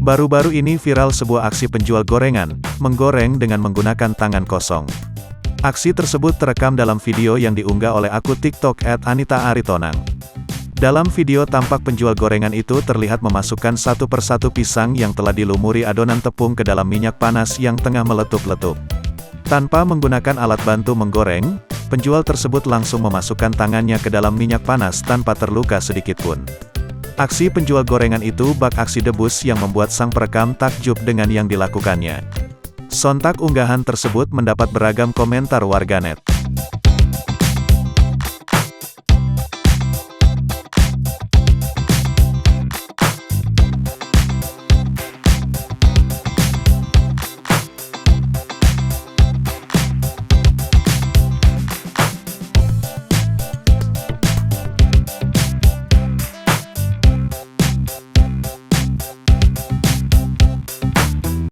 Baru-baru ini viral sebuah aksi penjual gorengan, menggoreng dengan menggunakan tangan kosong. Aksi tersebut terekam dalam video yang diunggah oleh akun TikTok @AnitaAritonang. Dalam video tampak penjual gorengan itu terlihat memasukkan satu persatu pisang yang telah dilumuri adonan tepung ke dalam minyak panas yang tengah meletup-letup. Tanpa menggunakan alat bantu menggoreng, penjual tersebut langsung memasukkan tangannya ke dalam minyak panas tanpa terluka sedikitpun. Aksi penjual gorengan itu bak aksi debus yang membuat sang perekam takjub dengan yang dilakukannya. Sontak unggahan tersebut mendapat beragam komentar warganet.